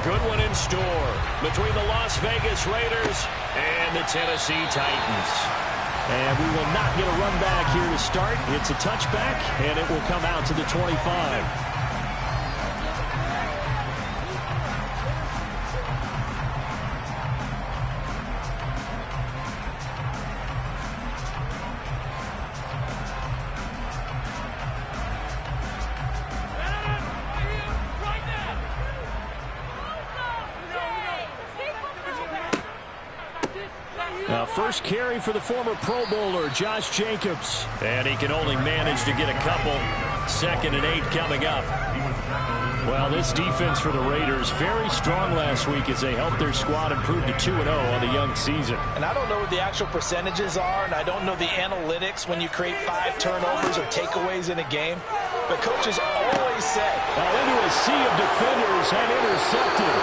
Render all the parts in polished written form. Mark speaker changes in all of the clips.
Speaker 1: good one in store between the Las Vegas Raiders and the Tennessee Titans.
Speaker 2: And we will not get a run back here to start. It's a touchback, and it will come out to the 25. First carry for the former Pro Bowler, Josh Jacobs.
Speaker 1: And he can only manage to get a couple. 2nd and 8 coming up.
Speaker 2: Well, this defense for the Raiders, very strong last week as they helped their squad improve to 2-0 on the young season.
Speaker 3: And I don't know what the actual percentages are, and I don't know the analytics when you create 5 turnovers or takeaways in a game. But coaches always say.
Speaker 2: Into a sea of defenders and intercepted.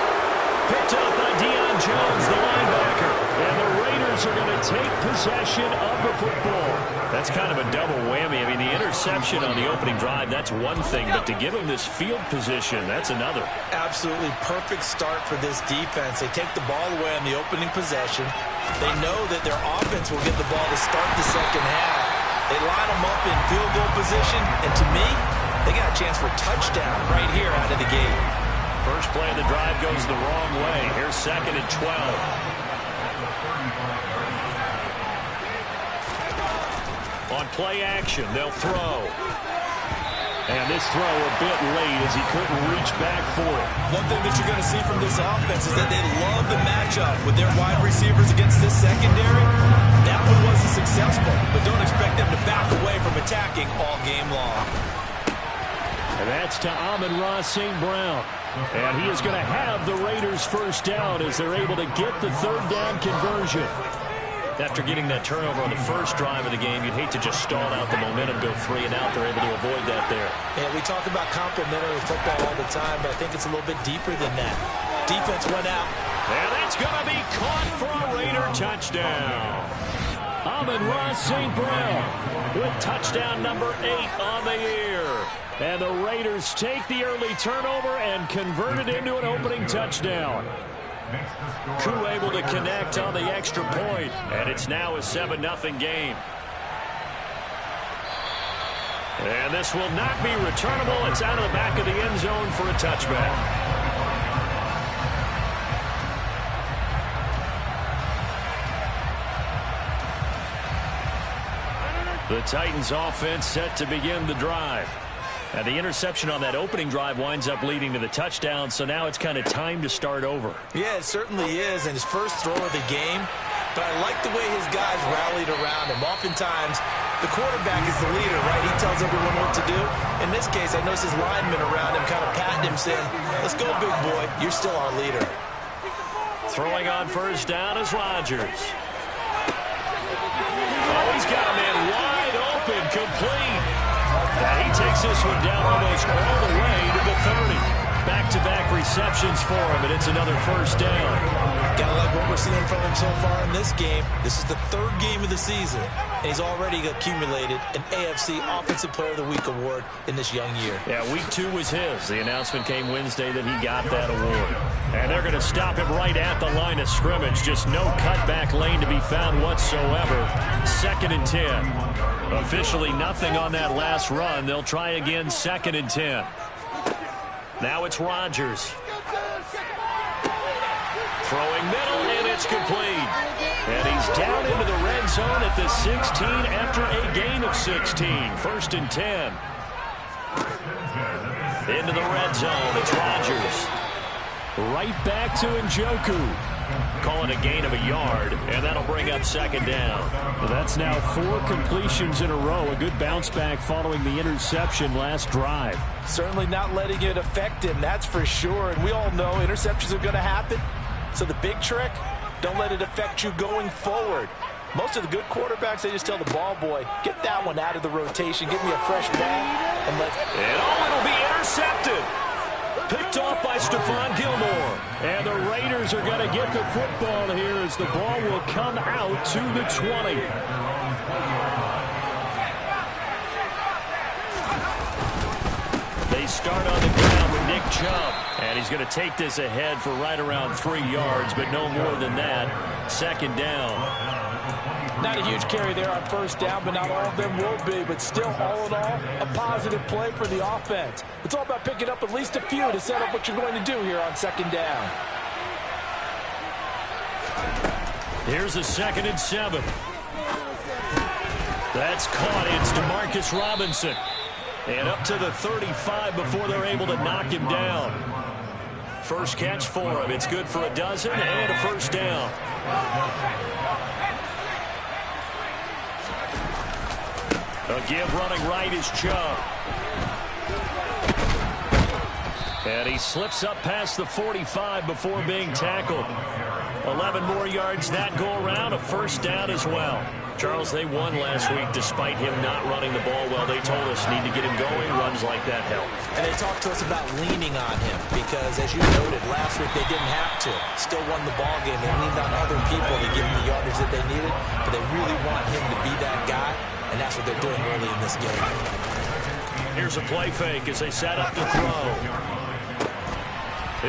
Speaker 2: Picked up by Deion Jones, the linebacker. And the Raiders are going to take possession of the football.
Speaker 1: That's kind of a double whammy. I mean, the interception on the opening drive, that's one thing. But to give them this field position, that's another.
Speaker 3: Absolutely perfect start for this defense. They take the ball away on the opening possession. They know that their offense will get the ball to start the second half. They line them up in field goal position. And to me, they got a chance for a touchdown right here out of the gate.
Speaker 1: First play of the drive goes the wrong way. Here's 2nd and 12. On play action, they'll throw.
Speaker 2: And this throw a bit late as he couldn't reach back for it.
Speaker 3: One thing that you're going to see from this offense is that they love the matchup with their wide receivers against this secondary. That one wasn't successful, but don't expect them to back away from attacking all game long.
Speaker 2: And that's to Amon-Ra St. Brown. And he is going to have the Raiders first down as they're able to get the 3rd down conversion.
Speaker 1: After getting that turnover on the first drive of the game, you'd hate to just stall out the momentum, go 3 and out. They're able to avoid that there.
Speaker 3: Yeah, we talk about complementary football all the time, but I think it's a little bit deeper than that. Defense went out.
Speaker 1: And that's going to be caught for a Raider touchdown.
Speaker 2: Amon-Ra St. Brown with touchdown number 8 on the year. And the Raiders take the early turnover and convert it into an opening touchdown.
Speaker 1: Koo able to connect on the extra point, and it's now a 7-0 game. And this will not be returnable. It's out of the back of the end zone for a touchback. The Titans offense set to begin the drive. And the interception on that opening drive winds up leading to the touchdown, so now it's kind of time to start over.
Speaker 3: Yeah, it certainly is, and his first throw of the game. But I like the way his guys rallied around him. Oftentimes, the quarterback is the leader, right? He tells everyone what to do. In this case, I noticed his linemen around him kind of patting him, saying, "Let's go, big boy. You're still our leader."
Speaker 1: Throwing on first down is Rodgers. Oh, he's got a man wide open, complete. Now he takes this one down almost all the way to the 30. Back-to-back receptions for him, and it's another first down.
Speaker 3: Gotta like what we're seeing from him so far in this game. This is the 3rd game of the season, and he's already accumulated an AFC Offensive Player of the Week award in this young year.
Speaker 1: Yeah, week 2 was his. The announcement came Wednesday that he got that award. And they're going to stop him right at the line of scrimmage. Just no cutback lane to be found whatsoever. 2nd and 10. Officially nothing on that last run. They'll try again, 2nd and 10. Now it's Rodgers. Throwing middle, and it's complete. And he's down into the red zone at the 16 after a gain of 16. 1st and 10. Into the red zone, it's Rodgers.
Speaker 2: Right back to Njoku.
Speaker 1: Call it a gain of a yard, and that'll bring up 2nd down.
Speaker 2: Well, that's now 4 completions in a row. A good bounce back following the interception last drive.
Speaker 3: Certainly not letting it affect him, that's for sure. And we all know interceptions are going to happen. So the big trick, don't let it affect you going forward. Most of the good quarterbacks, they just tell the ball boy, get that one out of the rotation, give me a fresh ball, and let's...
Speaker 1: And it'll be intercepted. Picked off by Stephon Gilmore.
Speaker 2: And the Raiders are going to get the football here as the ball will come out to the 20.
Speaker 1: They start on the ground with Nick Chubb. And he's going to take this ahead for right around 3 yards, but no more than that. Second down.
Speaker 3: Not a huge carry there on first down, but not all of them will be. But still, all in all, a positive play for the offense. It's all about picking up at least a few to set up what you're going to do here on second down.
Speaker 1: Here's a 2nd and 7. That's caught. It's Demarcus Robinson. And up to the 35 before they're able to knock him down. First catch for him. It's good for a dozen and a first down. A give running right is Chubb. And he slips up past the 45 before being tackled. 11 more yards that go around. A first down as well. Charles, they won last week despite him not running the ball well. They told us need to get him going. Runs like that help.
Speaker 3: And they talked to us about leaning on him because, as you noted, last week they didn't have to. Still won the ball game. They leaned on other people to give them the yardage that they needed, but they really want him to be that guy, and that's what they're doing early in this game.
Speaker 1: Here's a play fake as they set up to throw.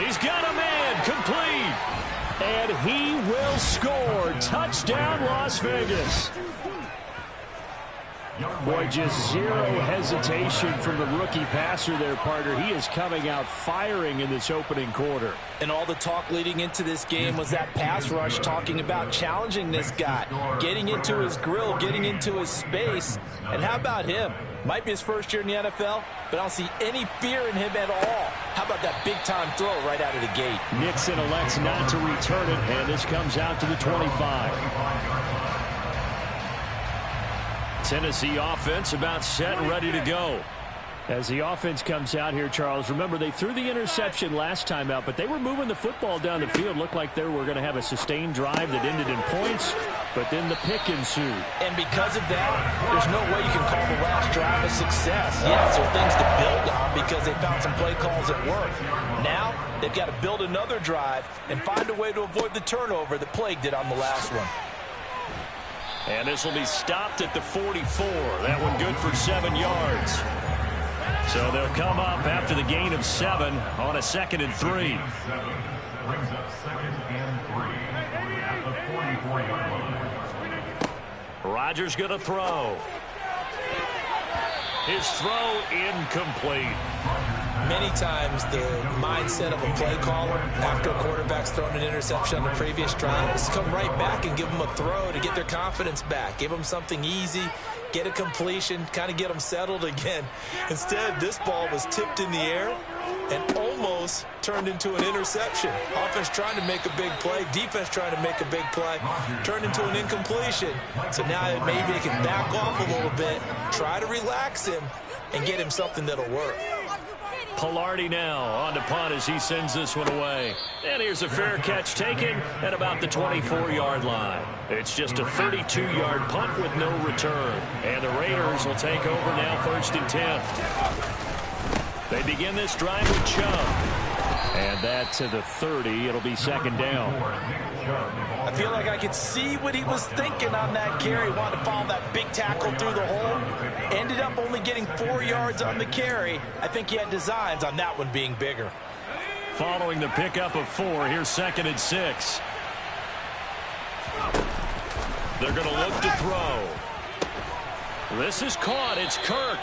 Speaker 1: He's got a man, complete. And he will score. Touchdown, Las Vegas.
Speaker 2: Boy, just zero hesitation from the rookie passer there, partner. He is coming out firing in this opening quarter.
Speaker 3: And all the talk leading into this game was that pass rush, talking about challenging this guy, getting into his grill, getting into his space. And how about him? Might be his first year in the NFL, but I don't see any fear in him at all. How about that big-time throw right out of the gate?
Speaker 2: Nixon elects not to return it, and this comes out to the 25.
Speaker 1: Tennessee offense about set and ready to go.
Speaker 2: As the offense comes out here, Charles, remember they threw the interception last time out, but they were moving the football down the field. Looked like they were going to have a sustained drive that ended in points, but then the pick ensued.
Speaker 3: And because of that, there's no way you can call the last drive a success. Yes, there are things to build on because they found some play calls that work. Now, they've got to build another drive and find a way to avoid the turnover that plagued it on the last one.
Speaker 1: And this will be stopped at the 44. That one good for 7 yards. So they'll come up after the gain of 7 on a 2nd and 3.
Speaker 4: Brings up 2nd and 3 at the 44-yard line.
Speaker 1: Rodgers going to throw. His throw incomplete.
Speaker 3: Many times the mindset of a play caller after a quarterback's thrown an interception on the previous drive is to come right back and give them a throw to get their confidence back. Give them something easy, get a completion, kind of get them settled again. Instead, this ball was tipped in the air and almost turned into an interception. Offense trying to make a big play, defense trying to make a big play, turned into an incompletion. So now maybe they can back off a little bit, try to relax him, and get him something that'll work.
Speaker 1: Palardy now on to punt as he sends this one away. And here's a fair catch taken at about the 24-yard line. It's just a 32-yard punt with no return. And the Raiders will take over now 1st and 10. They begin this drive with Chubb.
Speaker 2: And that to the 30. It'll be 2nd down.
Speaker 3: I feel like I could see what he was thinking on that carry. Wanted to follow that big tackle through the hole. Ended up only getting 4 yards on the carry. I think he had designs on that one being bigger.
Speaker 1: Following the pickup of 4, here's 2nd and 6. They're going to look to throw. This is caught. It's Kirk.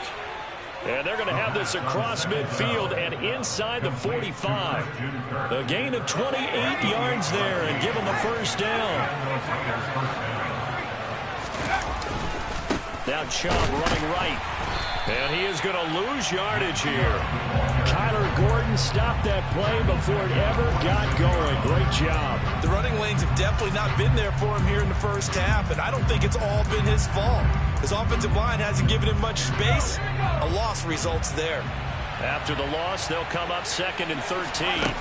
Speaker 1: And they're going to have this across midfield and inside the 45. A gain of 28 yards there and give them the first down. Now Chubb running right. And he is going to lose yardage here.
Speaker 2: Kyler Gordon stopped that play before it ever got going. Great job.
Speaker 3: The running lanes have definitely not been there for him here in the first half, and I don't think it's all been his fault. His offensive line hasn't given him much space. A loss results there.
Speaker 1: After the loss, they'll come up 2nd and 13.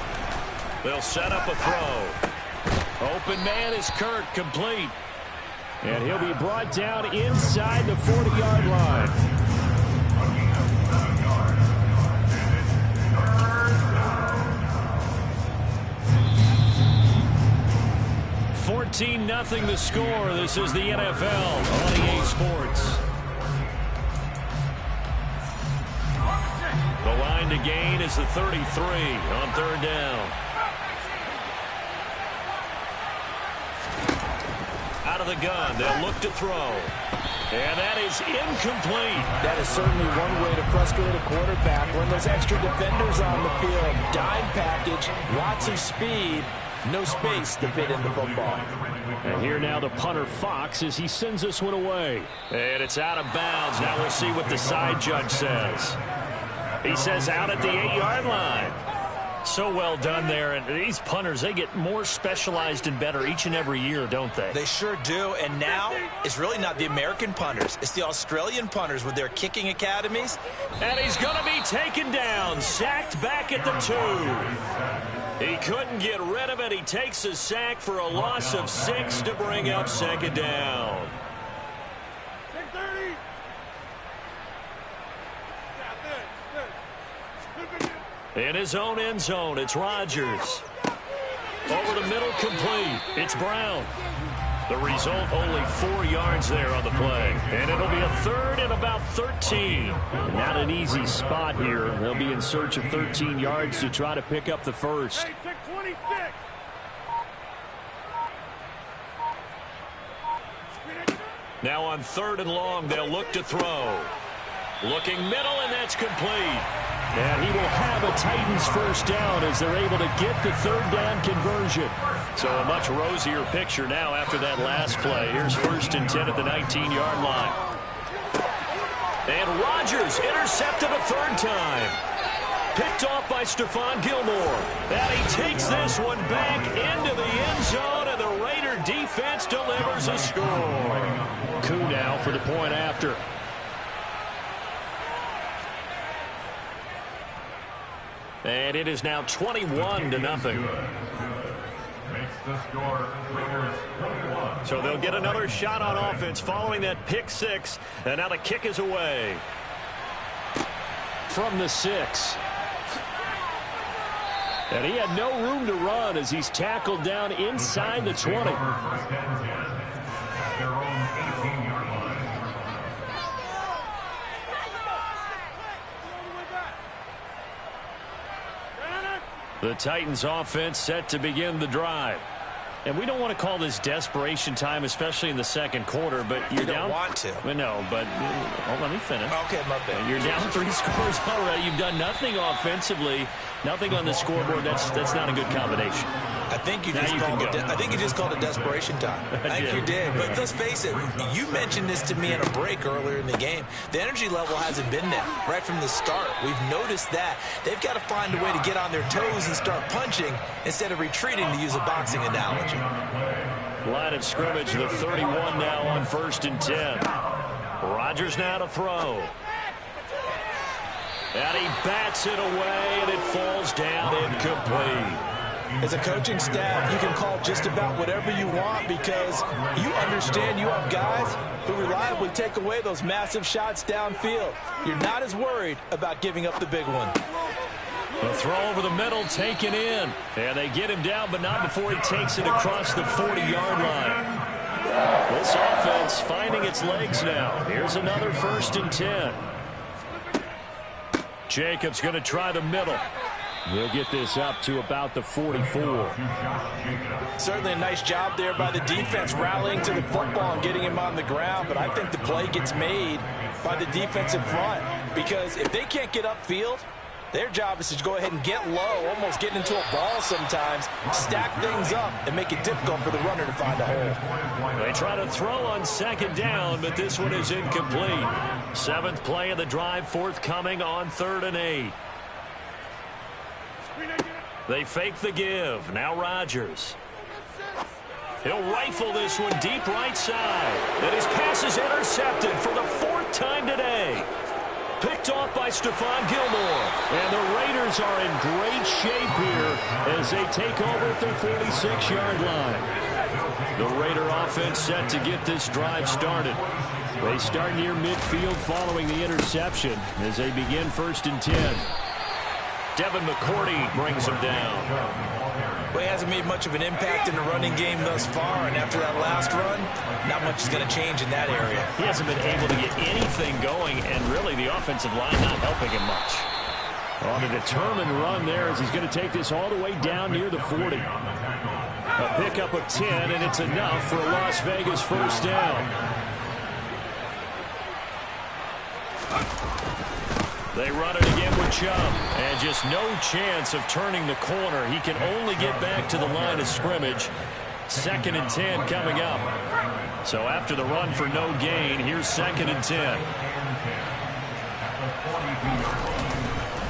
Speaker 1: They'll set up a throw. Open man is Kirk, complete.
Speaker 2: And he'll be brought down inside the 40-yard line.
Speaker 1: 14-0 the score. This is the NFL on EA Sports. The line line to gain is the 33 on third down. Out of the gun, they'll look to throw. And that is incomplete.
Speaker 3: That is certainly one way to frustrate a quarterback when there's extra defenders on the field. Dime package, lots of speed, no space to fit in the football.
Speaker 2: And here now the punter Fox as he sends this one away.
Speaker 1: And it's out of bounds. Now we'll see what the side judge says. He says out at the 8-yard line. So well done there. And these punters, they get more specialized and better each and every year, don't they?
Speaker 3: They sure do. And now it's really not the American punters. It's the Australian punters with their kicking academies.
Speaker 1: And he's going to be taken down, sacked back at the 2. He couldn't get rid of it. He takes a sack for a loss of 6 to bring up second down. In his own end zone, it's Rodgers. Over the middle, complete. It's Brown. The result, only 4 yards there on the play. And it'll be a third and about 13.
Speaker 2: Not an easy spot here. They'll be in search of 13 yards to try to pick up the first.
Speaker 1: Now on third and long, they'll look to throw. Looking middle, and that's complete.
Speaker 2: And he will have a Titans first down as they're able to get the third down conversion.
Speaker 1: So a much rosier picture now after that last play. Here's first and 10 at the 19-yard line. And Rodgers intercepted a third time. Picked off by Stephon Gilmore. And he takes this one back into the end zone, and the Raider defense delivers a score.
Speaker 2: Coup now for the point after.
Speaker 1: And it is now 21-0.
Speaker 4: Makes the score Raiders 21.
Speaker 1: So they'll get another shot on offense following that pick 6. And now the kick is away.
Speaker 2: From the 6. And he had no room to run as he's tackled down inside the 20.
Speaker 4: First and 10 at their own 18-yard line.
Speaker 1: The Titans offense set to begin the drive. And we don't want to call this desperation time, especially in the second quarter, but you're
Speaker 3: You don't
Speaker 1: down.
Speaker 3: want to.
Speaker 1: Well, no, but let me finish.
Speaker 3: Okay, my bad.
Speaker 1: You're down 3 scores already. You've done nothing offensively, nothing on the scoreboard. That's not a good combination.
Speaker 3: I think you
Speaker 1: Now
Speaker 3: just
Speaker 1: you
Speaker 3: called
Speaker 1: can
Speaker 3: it.
Speaker 1: go.
Speaker 3: I think you just called it desperation time. I think you did. But let's face it. You mentioned this to me in a break earlier in the game. The energy level hasn't been there right from the start. We've noticed that they've got to find a way to get on their toes and start punching instead of retreating, to use a boxing analogy.
Speaker 1: Line of scrimmage, the 31 now on first and 10. Rodgers now to throw. And he bats it away, and it falls down incomplete.
Speaker 3: As a coaching staff, you can call just about whatever you want because you understand you have guys who reliably take away those massive shots downfield. You're not as worried about giving up the big one.
Speaker 1: A throw over the middle taken in. And they get him down, but not before he takes it across the 40-yard line. This offense finding its legs now. Here's another first and 10. Jacobs going to try the middle.
Speaker 2: He'll get this up to about the 44.
Speaker 3: Certainly a nice job there by the defense rallying to the football and getting him on the ground, but I think the play gets made by the defensive front because if they can't get upfield, their job is to go ahead and get low, almost get into a ball sometimes, stack things up, and make it difficult for the runner to find a hole.
Speaker 1: They try to throw on second down, but this one is incomplete. 7th play of the drive, forthcoming on 3rd and 8. They fake the give. Now Rodgers. He'll rifle this one deep right side. And his pass is intercepted for the 4th time today. Picked off by Stephon Gilmore. And the Raiders are in great shape here as they take over at their 46-yard line. The Raider offense set to get this drive started. They start near midfield following the interception as they begin 1st and 10. Devin McCourty brings him down.
Speaker 3: Well, he hasn't made much of an impact in the running game thus far, and after that last run, not much is going to change in that area.
Speaker 1: He hasn't been able to get anything going, and really the offensive line not helping him much.
Speaker 2: On a determined run there as he's going to take this all the way down near the 40. A pickup of 10, and it's enough for a Las Vegas first down. They run it again with Chubb, and just no chance of turning the corner. He can only get back to the line of scrimmage. 2nd and 10 coming up. So after the run for no gain, here's 2nd and 10.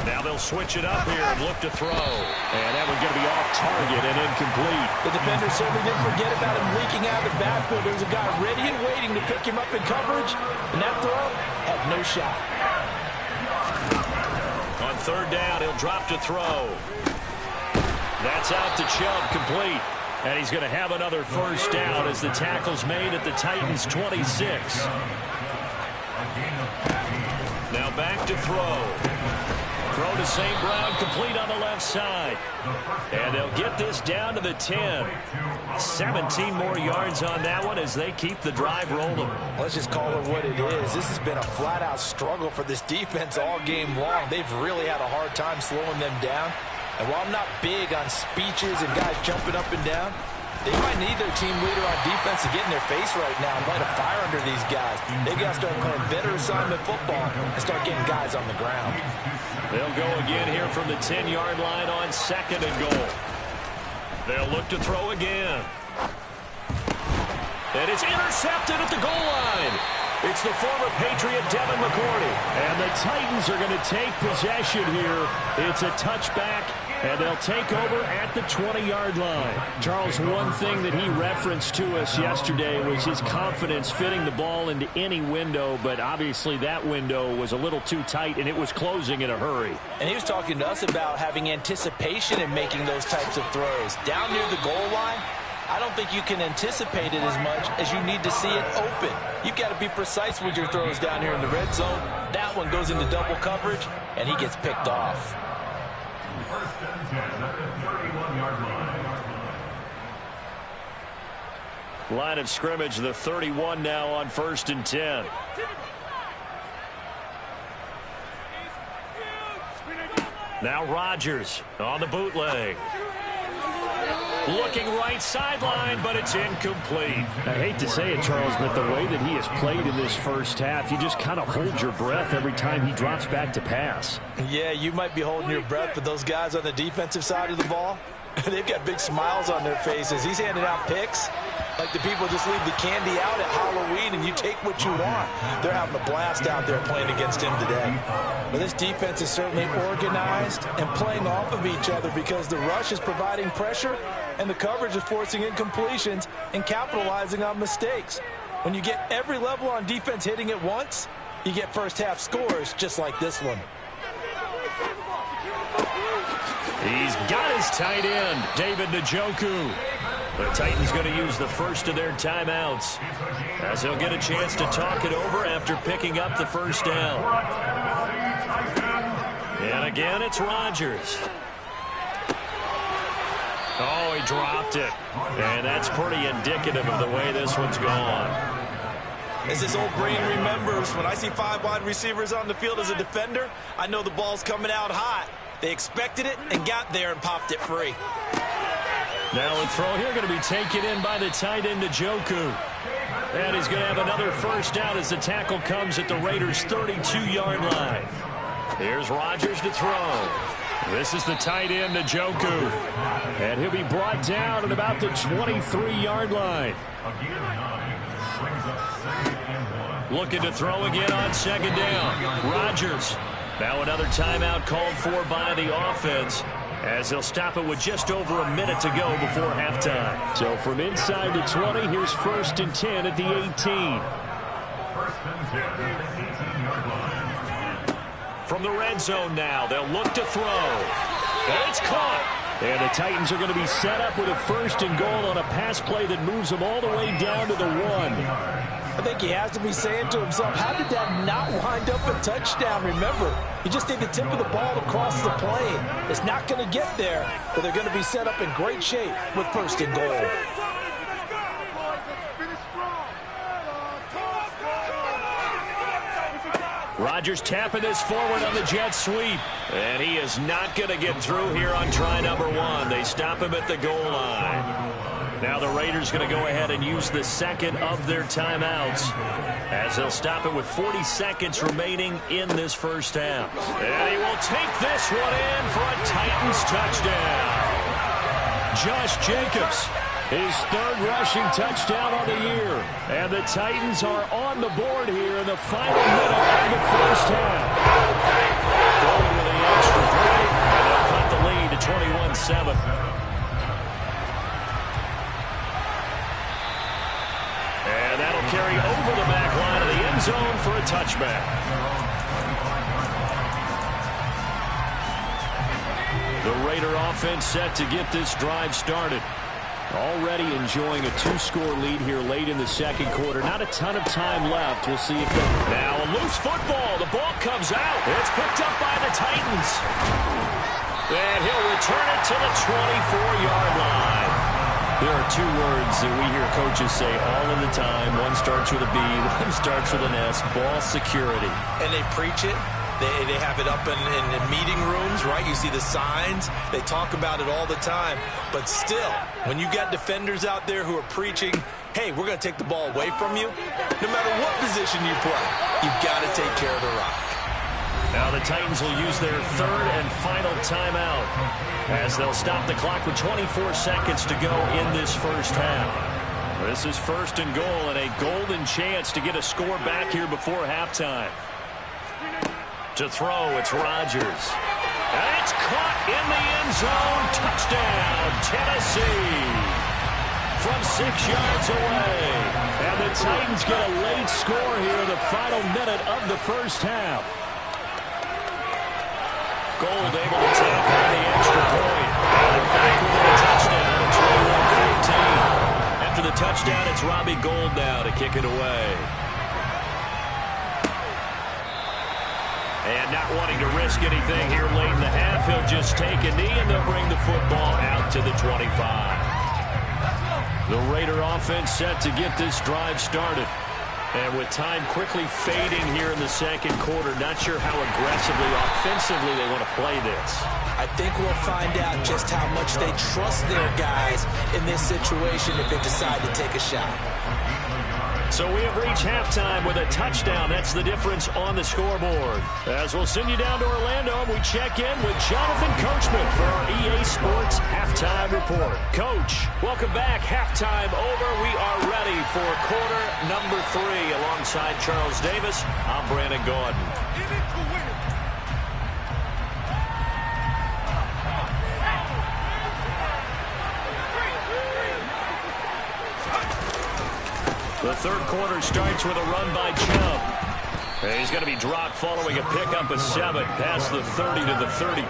Speaker 2: Now they'll switch it up here and look to throw. And that one's going to be off target and incomplete.
Speaker 3: The defender certainly didn't forget about him leaking out of the backfield. There was a guy ready and waiting to pick him up in coverage, and that throw had no shot.
Speaker 2: On 3rd down, he'll drop to throw. That's out to Chubb, complete. And he's going to have another first down as the tackle's made at the Titans' 26. Now back to throw. Throw to St. Brown, complete on the left side. And they'll get this down to the 10. 17 more yards on that one as they keep the drive rolling.
Speaker 3: Let's just call it what it is. This has been a flat-out struggle for this defense all game long. They've really had a hard time slowing them down. And while I'm not big on speeches and guys jumping up and down, they might need their team leader on defense to get in their face right now and light a fire under these guys. They got to start playing better assignment football and start getting guys on the ground.
Speaker 2: They'll go again here from the 10-yard line on 2nd and goal. They'll look to throw again. And it's intercepted at the goal line. It's the former Patriot Devin McCourty. And the Titans are going to take possession here. It's a touchback, and they'll take over at the 20-yard line. Charles, one thing that he referenced to us yesterday was his confidence fitting the ball into any window, but obviously that window was a little too tight, and it was closing in a hurry.
Speaker 3: And he was talking to us about having anticipation in making those types of throws. Down near the goal line, I don't think you can anticipate it as much as you need to see it open. You've got to be precise with your throws down here in the red zone. That one goes into double coverage, and he gets picked off.
Speaker 4: 1st and 10 at the 31-yard line.
Speaker 2: Line of scrimmage, the 31 now on 1st and 10. Now Rodgers on the bootleg. Looking right sideline, but it's incomplete. I hate to say it, Charles, but the way that he has played in this first half, you just kind of hold your breath every time he drops back to pass.
Speaker 3: Yeah, you might be holding your breath, but those guys on the defensive side of the ball, they've got big smiles on their faces. He's handing out picks like the people just leave the candy out at Halloween and you take what you want. They're having a blast out there playing against him today. But this defense is certainly organized and playing off of each other because the rush is providing pressure and the coverage is forcing incompletions and capitalizing on mistakes. When you get every level on defense hitting at once, you get first half scores just like this one.
Speaker 2: He's got his tight end, David Njoku. The Titans going to use the first of their timeouts as they'll get a chance to talk it over after picking up the first down. And again, it's Rodgers. Oh, he dropped it. And that's pretty indicative of the way this one's gone.
Speaker 3: As his old brain remembers, when I see 5 wide receivers on the field as a defender, I know the ball's coming out hot. They expected it and got there and popped it free.
Speaker 2: Now a throw here going to be taken in by the tight end Njoku. And he's going to have another first down as the tackle comes at the Raiders' 32-yard line. Here's Rodgers to throw. This is the tight end Njoku. And he'll be brought down at about the 23-yard line. Looking to throw again on 2nd down. Rodgers. Now another timeout called for by the offense as they'll stop it with just over a minute to go before halftime. So from inside the 20, here's 1st and 10 at the 18.
Speaker 4: 1st and 10 at the 18-yard line.
Speaker 2: From the red zone now, they'll look to throw. And it's caught. And the Titans are going to be set up with a 1st and goal on a pass play that moves them all the way down to the 1.
Speaker 3: I think he has to be saying to himself, how did that not wind up a touchdown? Remember, you just need the tip of the ball to cross the plane. It's not going to get there, but they're going to be set up in great shape with 1st and goal.
Speaker 2: Rodgers tapping this forward on the jet sweep. And he is not going to get through here on try number 1. They stop him at the goal line. Now the Raiders going to go ahead and use the second of their timeouts as they'll stop it with 40 seconds remaining in this first half. And he will take this one in for a Titans touchdown. Josh Jacobs, his third rushing touchdown on the year. And the Titans are on the board here in the final minute of the first half. Going with the extra point, and they'll cut the lead to 21-7. And that'll carry over the back line of the end zone for a touchback. The Raider offense set to get this drive started. Already enjoying a 2-score lead here late in the second quarter. Not a ton of time left. We'll see if they... Now a loose football. The ball comes out. It's picked up by the Titans. And he'll return it to the 24-yard line. There are 2 words that we hear coaches say all of the time. One starts with a B, one starts with an S. Ball security.
Speaker 3: And they preach it. They have it up in meeting rooms, right? You see the signs. They talk about it all the time. But still, when you got defenders out there who are preaching, hey, we're going to take the ball away from you, no matter what position you play, you've got to take care of the rock.
Speaker 2: Now the Titans will use their third and final timeout as they'll stop the clock with 24 seconds to go in this first half. This is first and goal and a golden chance to get a score back here before halftime. To throw, it's Rodgers. And it's caught in the end zone. Touchdown, Tennessee. From 6 yards away. And the Titans get a late score here in the final minute of the first half. Gold able to take on the extra point. And they're back with a touchdown at 21-14. After the touchdown, it's Robbie Gould now to kick it away. And not wanting to risk anything here late in the half, he'll just take a knee and they'll bring the football out to the 25. The Raider offense set to get this drive started. And with time quickly fading here in the second quarter, not sure how aggressively, offensively they want to play this.
Speaker 3: I think we'll find out just how much they trust their guys in this situation if they decide to take a shot.
Speaker 2: So we have reached halftime with a touchdown. That's the difference on the scoreboard. As we'll send you down to Orlando, we check in with Jonathan Coachman for our EA Sports Halftime Report. Coach, welcome back. Halftime over. We are ready for quarter number 3. Alongside Charles Davis, I'm Brandon Gordon. The third quarter starts with a run by Chubb. He's going to be dropped following a pickup of 7 past the 30 to the 32.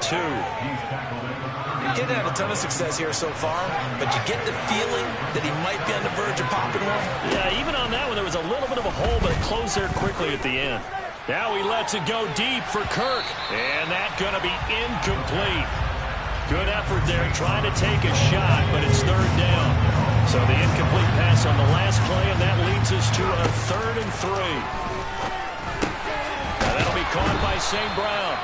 Speaker 3: Getting had a ton of success here so far, but you get the feeling that he might be on the verge of popping one.
Speaker 2: Yeah, even on that one, there was a little bit of a hole, but it closed there quickly at the end. Now he lets it go deep for Kirk, and that's going to be incomplete. Good effort there trying to take a shot, but it's third down. So the incomplete pass on the last play, and that leads us to a 3rd and 3. Now that'll be caught by St. Brown.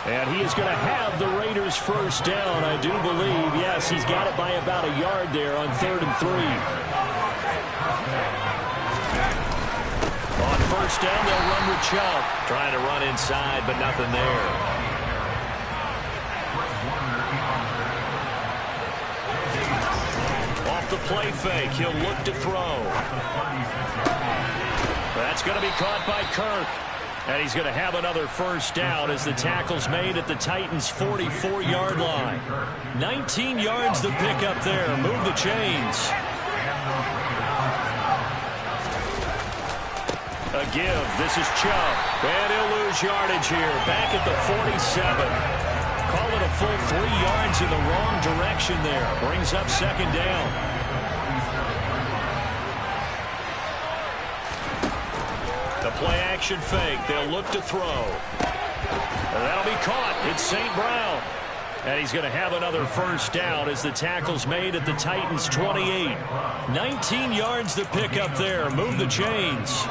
Speaker 2: And he is going to have the Raiders first down, I do believe. Yes, he's got it by about a yard there on 3rd and 3. On first down, they'll run with Chubb. Trying to run inside, but nothing there. The play fake. He'll look to throw. That's going to be caught by Kirk. And he's going to have another first down as the tackle's made at the Titans' 44-yard line. 19 yards the pickup there. Move the chains. A give. This is Chubb. And he'll lose yardage here. Back at the 47. Call it a full 3 yards in the wrong direction there. Brings up second down. The play-action fake. They'll look to throw. And that'll be caught. It's St. Brown. And he's going to have another first down as the tackle's made at the Titans' 28. 19 yards to pick up there. Move the chains.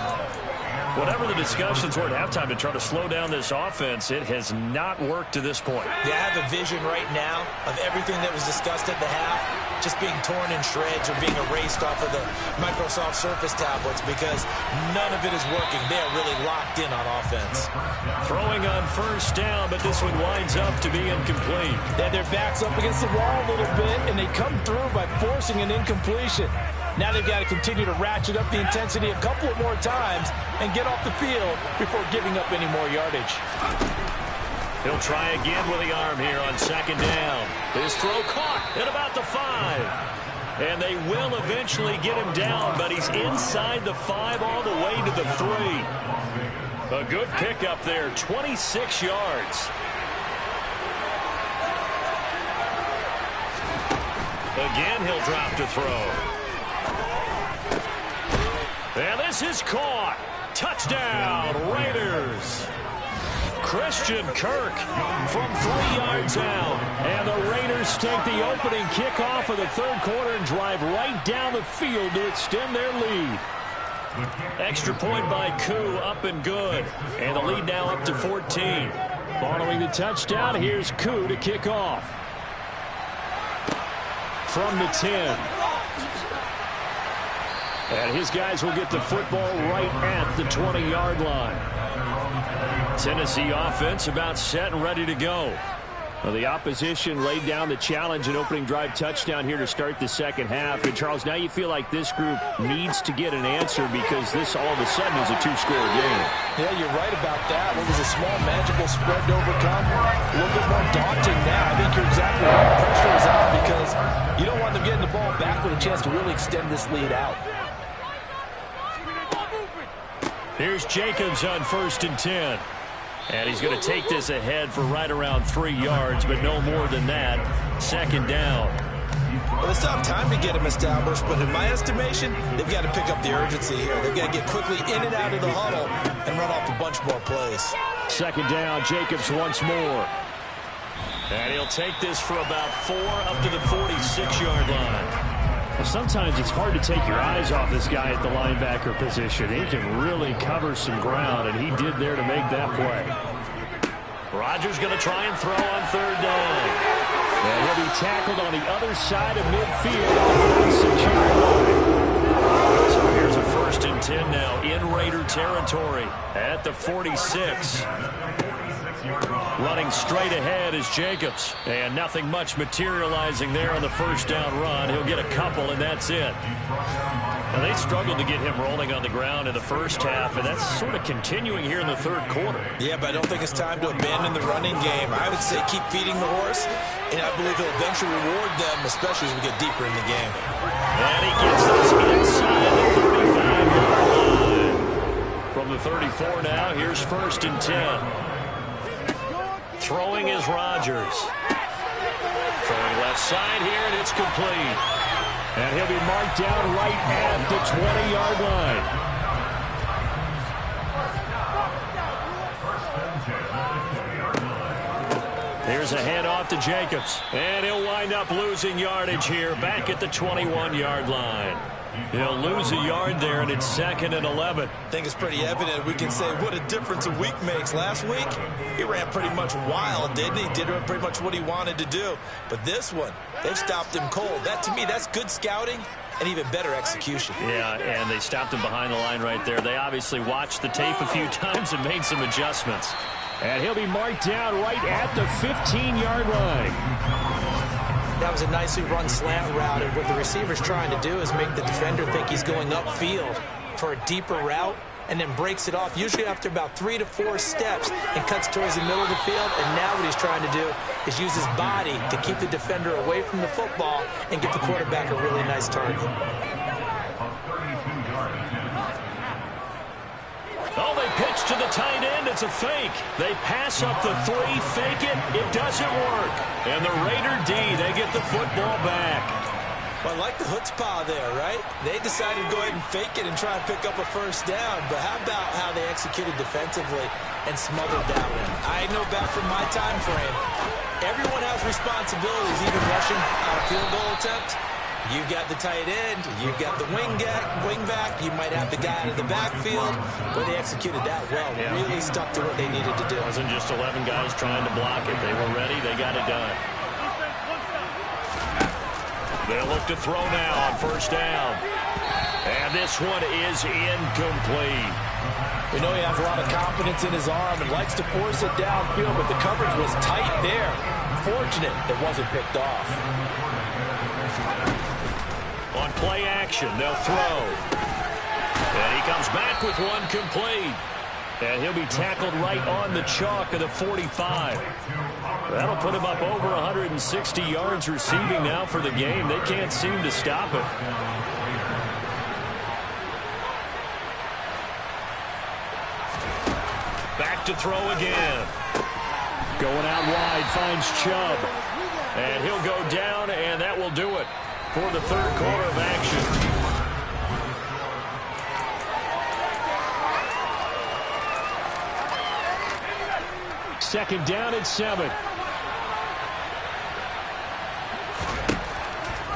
Speaker 1: Whatever the discussions were at halftime to try to slow down this offense, it has not worked to this point.
Speaker 3: Yeah, I have a vision right now of everything that was discussed at the half just being torn in shreds or being erased off of the Microsoft Surface tablets because none of it is working. They are really locked in on offense.
Speaker 1: Throwing on first down, but this one winds up to be incomplete.
Speaker 3: Then their back's up against the wall a little bit, and they come through by forcing an incompletion. Now they've got to continue to ratchet up the intensity a couple of more times and get off the field before giving up any more yardage.
Speaker 1: He'll try again with the arm here on second down. His throw caught at about the 5. And they will eventually get him down, but he's inside the 5 all the way to the 3. A good pickup there, 26 yards. Again, he'll drop to throw. And this is caught. Touchdown, Raiders. Christian Kirk from 3 yards out. And the Raiders take the opening kickoff of the third quarter and drive right down the field to extend their lead. Extra point by Koo, up and good. And the lead now up to 14. Following the touchdown, here's Koo to kick off. From the 10. And his guys will get the football right at the 20-yard line. Tennessee offense about set and ready to go. Well, the opposition laid down the challenge and opening drive touchdown here to start the second half. And, Charles, now you feel like this group needs to get an answer because this all of a sudden is a 2-score game.
Speaker 3: Yeah, you're right about that. What was a small, magical spread to overcome? A little bit more daunting now. I think you're exactly right. Pressure is on because you don't want them getting the ball back with a chance to really extend this lead out.
Speaker 1: Here's Jacobs on 1st and 10. And he's going to take this ahead for right around 3 yards, but no more than that. Second down.
Speaker 3: Well, they still have time to get him established, but in my estimation, they've got to pick up the urgency here. They've got to get quickly in and out of the huddle and run off a bunch more plays.
Speaker 1: Second down, Jacobs once more. And he'll take this for about 4 up to the 46-yard line. Well, sometimes it's hard to take your eyes off this guy at the linebacker position. He can really cover some ground, and he did there to make that play. Rodgers going to try and throw on 3rd down. And he'll be tackled on the other side of midfield at the 46-yard line. So here's a 1st and 10 now in Raider territory at the 46. Running straight ahead is Jacobs. And nothing much materializing there on the 1st down run. He'll get a couple, and that's it. Now, they struggled to get him rolling on the ground in the first half, and that's sort of continuing here in the third quarter.
Speaker 3: Yeah, but I don't think it's time to abandon the running game. I would say keep feeding the horse, and I believe he'll eventually reward them, especially as we get deeper in the game.
Speaker 1: And he gets this inside the 35-yard line. From the 34 now, here's 1st and 10. Throwing is Rodgers. Throwing left side here, and it's complete. And he'll be marked down right at the 20-yard line. Here's a handoff to Jacobs. And he'll wind up losing yardage here back at the 21-yard line. He'll lose a yard there, and it's 2nd and 11.
Speaker 3: I think it's pretty evident. We can say what a difference a week makes. Last week, he ran pretty much wild, didn't he? Did pretty much what he wanted to do. But this one, they've stopped him cold. That, to me, that's good scouting and even better execution.
Speaker 1: Yeah, and they stopped him behind the line right there. They obviously watched the tape a few times and made some adjustments. And he'll be marked down right at the 15-yard line.
Speaker 3: That was a nicely run slant route, and what the receiver's trying to do is make the defender think he's going upfield for a deeper route and then breaks it off, usually after about 3 to 4 steps, and cuts towards the middle of the field. And now what he's trying to do is use his body to keep the defender away from the football and get the quarterback a really nice target.
Speaker 1: Oh, they pitch to the tight end. It's a fake. They pass up the 3, fake it. It doesn't work. And the Raider D, they get the football back.
Speaker 3: Well, I like the chutzpah there, right? They decided to go ahead and fake it and try and pick up a 1st down. But how about how they executed defensively and smothered that one? I know back from my time frame, everyone has responsibilities, even rushing on a field goal attempt. You've got the tight end, you've got the wing back, you might have the guy out of the backfield, but they executed that well.
Speaker 1: Yeah.
Speaker 3: Really stuck to what they needed to do.
Speaker 1: It wasn't just 11 guys trying to block it. They were ready. They got it done. They'll look to throw now on first down. And this one is incomplete.
Speaker 3: We know he has a lot of confidence in his arm and likes to force it downfield, but the coverage was tight there. Fortunate it wasn't picked off.
Speaker 1: On play action, they'll throw. And he comes back with one complete. And he'll be tackled right on the chalk of the 45. That'll put him up over 160 yards receiving now for the game. They can't seem to stop him. Back to throw again. Going out wide, finds Chubb. And he'll go down, and that will do it for the third quarter of action. Second down and 7.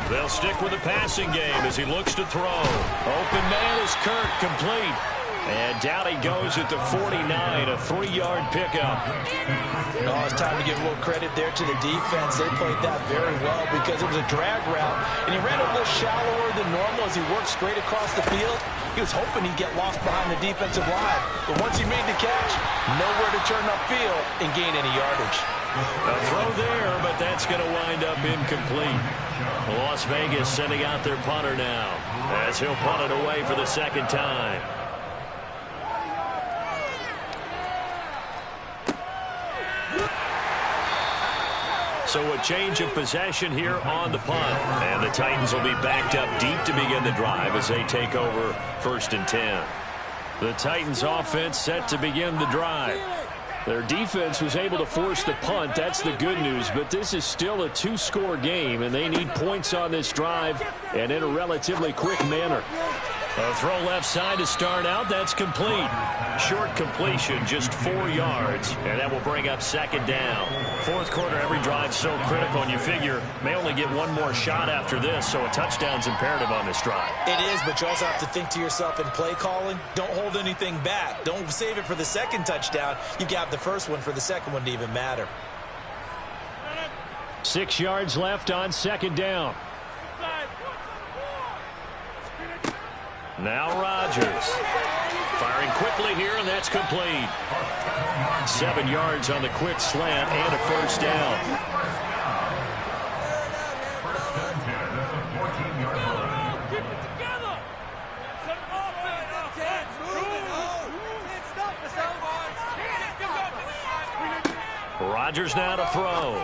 Speaker 1: They'll stick with the passing game as he looks to throw. Open man is Kirk, complete. And down he goes at the 49, a 3-yard pickup.
Speaker 3: Oh, it's time to give a little credit there to the defense. They played that very well because it was a drag route, and he ran a little shallower than normal as he worked straight across the field. He was hoping he'd get lost behind the defensive line, but once he made the catch, nowhere to turn upfield and gain any yardage.
Speaker 1: A throw there, but that's going to wind up incomplete. Las Vegas sending out their punter now as he'll punt it away for the second time. So a change of possession here on the punt. And the Titans will be backed up deep to begin the drive as they take over 1st and 10. The Titans offense set to begin the drive. Their defense was able to force the punt. That's the good news. But this is still a 2-score game, and they need points on this drive and in a relatively quick manner. A throw left side to start out. That's complete. Short completion, just 4 yards. And that will bring up second down. Fourth quarter, every drive so critical, and you figure may only get one more shot after this, so a touchdown's imperative on this drive.
Speaker 3: It is, but you also have to think to yourself in play calling, don't hold anything back. Don't save it for the second touchdown. You got the first one for the second one to even matter.
Speaker 1: 6 yards left on second down. Now Rodgers. Firing quickly here, and that's complete. 7 yards on the quick slant and a first down. Rodgers now to throw.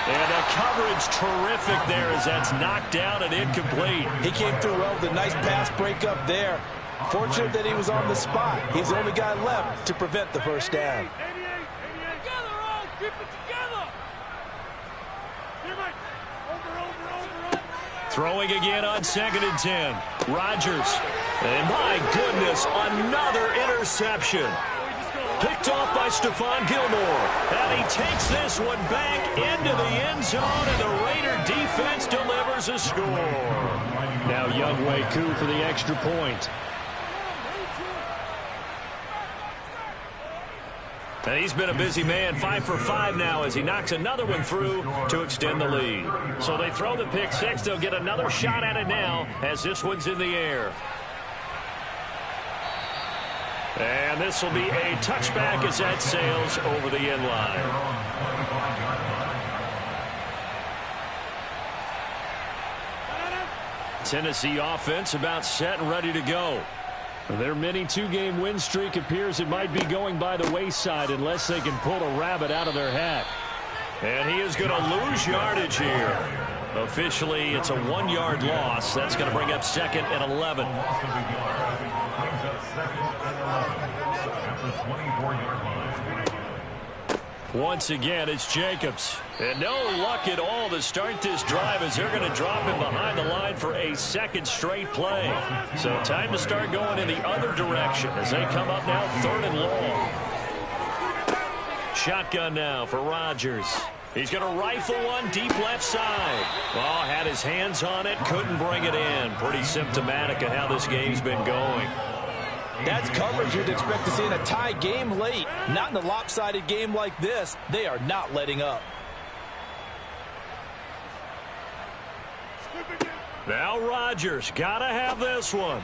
Speaker 1: And the coverage terrific there as that's knocked down and incomplete.
Speaker 3: He came through well with a nice pass breakup there. Fortunate that he was on the spot. He's the only guy left to prevent the first down.
Speaker 1: Throwing again on 2nd and 10. Rodgers. And my goodness, another interception. Picked off by Stephon Gilmore. And he takes this one back into the end zone, and the Raider defense delivers a score. Now Younghoe Koo for the extra point. And he's been a busy man, 5 for 5 now as he knocks another one through to extend the lead. So they throw the pick six. They'll get another shot at it now as this one's in the air. And this will be a touchback as that sails over the end line. Tennessee offense about set and ready to go. Their mini 2-game win streak appears it might be going by the wayside unless they can pull a rabbit out of their hat. And he is going to lose yardage here. Officially, it's a 1-yard loss. That's going to bring up 2nd and 11. Once again, it's Jacobs. And no luck at all to start this drive as they're going to drop him behind the line for a second straight play. So time to start going in the other direction as they come up now 3rd and long. Shotgun now for Rodgers.
Speaker 2: He's going to rifle one deep left side. Oh, had his hands on it, couldn't bring it in. Pretty symptomatic of how this game's been going.
Speaker 3: That's coverage you'd expect to see in a tie game late. Not in a lopsided game like this. They are not letting up.
Speaker 2: Now Rodgers, gotta have this one.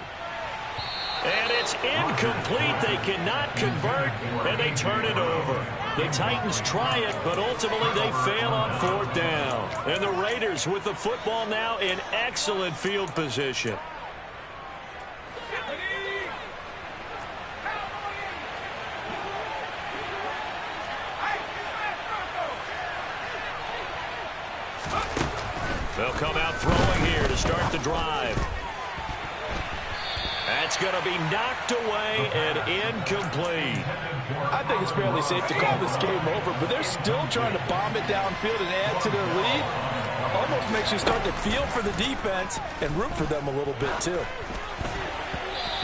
Speaker 2: And it's incomplete. They cannot convert, and they turn it over. The Titans try it, but ultimately they fail on 4th down. And the Raiders with the football now in excellent field position. They'll come out throwing here to start the drive. That's going to be knocked away and incomplete.
Speaker 3: I think it's fairly safe to call this game over, but they're still trying to bomb it downfield and add to their lead. Almost makes you start to feel for the defense and root for them a little bit, too.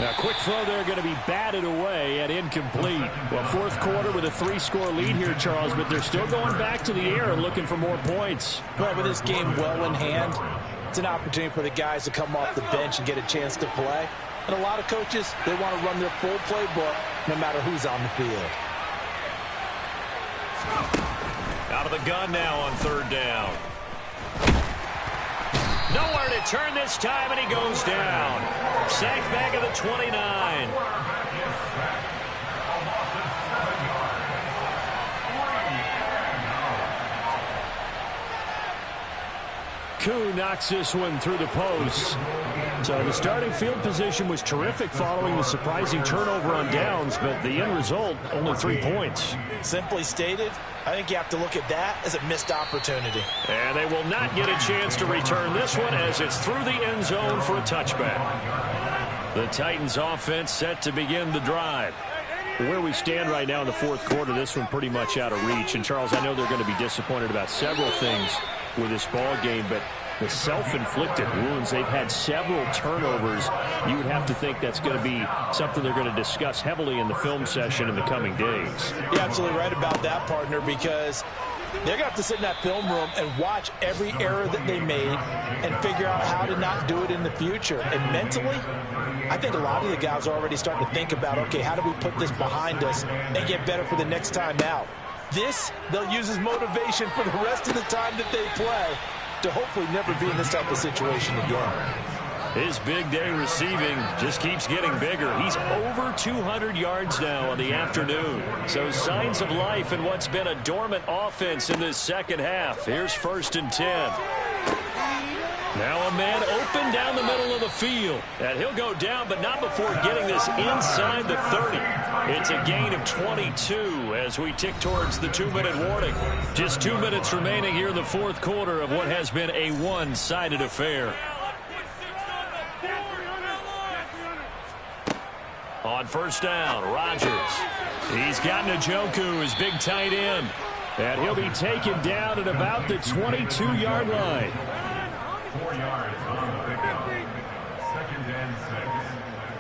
Speaker 1: Now, quick throw there going to be batted away and incomplete. Well, 4th quarter with a 3-score lead here, Charles, but they're still going back to the air and looking for more points.
Speaker 3: Well, with this game well in hand, it's an opportunity for the guys to come off the bench and get a chance to play. And a lot of coaches, they want to run their full playbook no matter who's on the field.
Speaker 2: Out of the gun now on 3rd down. Nowhere to turn this time, and he goes down. Sacked back at the 29.
Speaker 1: Koo knocks this one through the post. So the starting field position was terrific following the surprising turnover on downs, but the end result, only 3 points.
Speaker 3: Simply stated, I think you have to look at that as a missed opportunity.
Speaker 2: And they will not get a chance to return this one as it's through the end zone for a touchback. The Titans offense set to begin the drive.
Speaker 1: Where we stand right now in the 4th quarter, this one pretty much out of reach. And, Charles, I know they're going to be disappointed about several things with this ball game, but the self-inflicted wounds, they've had several turnovers. You would have to think that's going to be something they're going to discuss heavily in the film session in the coming days.
Speaker 3: You're absolutely right about that, partner, because they're going to have to sit in that film room and watch every error that they made and figure out how to not do it in the future. And mentally, I think a lot of the guys are already starting to think about, okay, how do we put this behind us and get better for the next time out? This, they'll use as motivation for the rest of the time that they play to hopefully never be in this type of situation again.
Speaker 2: His big day receiving just keeps getting bigger. He's over 200 yards now on the afternoon. So signs of life in what's been a dormant offense in this second half. Here's 1st and 10. Now a man open down the middle of the field. And he'll go down, but not before getting this inside the 30. It's a gain of 22 as we tick towards the 2-minute warning. Just 2 minutes remaining here in the 4th quarter of what has been a one-sided affair. On 1st down, Rodgers. He's got Njoku, his big tight end. And he'll be taken down at about the 22-yard line.
Speaker 4: 4 yards on the pickup. 2nd and 6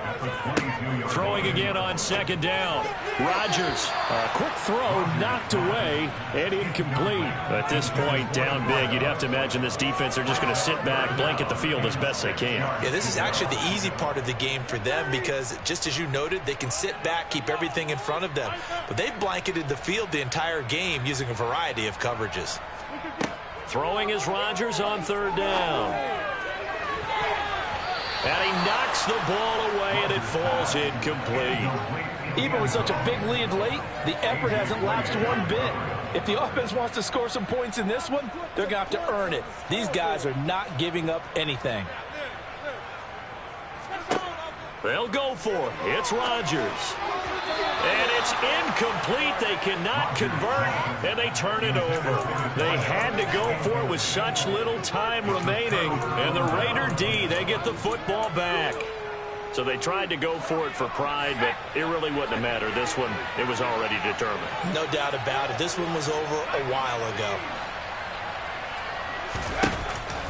Speaker 4: at the 22-yard.
Speaker 2: Throwing again on 2nd down. Rodgers.
Speaker 1: A quick throw knocked away and incomplete.
Speaker 2: At this point, down big, you'd have to imagine this defense are just going to sit back, blanket the field as best they can.
Speaker 3: Yeah, this is actually the easy part of the game for them because, just as you noted, they can sit back, keep everything in front of them. But they've blanketed the field the entire game using a variety of coverages.
Speaker 2: Throwing is Rodgers on 3rd down. And he knocks the ball away, and it falls incomplete.
Speaker 3: Even with such a big lead late, the effort hasn't lapsed one bit. If the offense wants to score some points in this one, they're going to have to earn it. These guys are not giving up anything.
Speaker 2: They'll go for it. It's Rodgers. And it's incomplete. They cannot convert, and they turn it over. They had to go for it with such little time remaining. And the Raider D, they get the football back. So they tried to go for it for pride, but it really wouldn't have mattered. This one, it was already determined.
Speaker 3: No doubt about it. This one was over a while ago.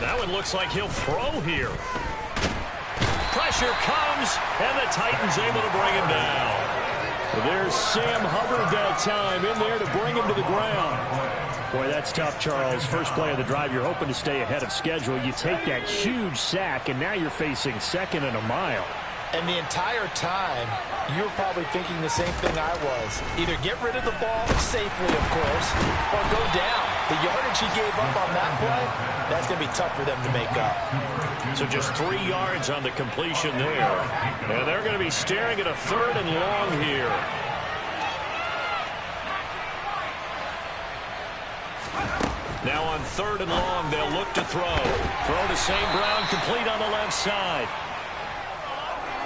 Speaker 2: That one looks like he'll throw here. Pressure comes, and the Titans able to bring him down.
Speaker 1: There's Sam Hubbard that time in there to bring him to the ground. Boy, that's tough, Charles. First play of the drive, you're hoping to stay ahead of schedule. You take that huge sack, and now you're facing 2nd and a mile.
Speaker 3: And the entire time, you're probably thinking the same thing I was. Either get rid of the ball safely, of course, or go down. The yardage he gave up on that play, that's going to be tough for them to make up.
Speaker 2: So just 3 yards on the completion there. And they're going to be staring at a 3rd and long here. Now on 3rd and long, they'll look to throw. Throw to St. Brown, complete on the left side.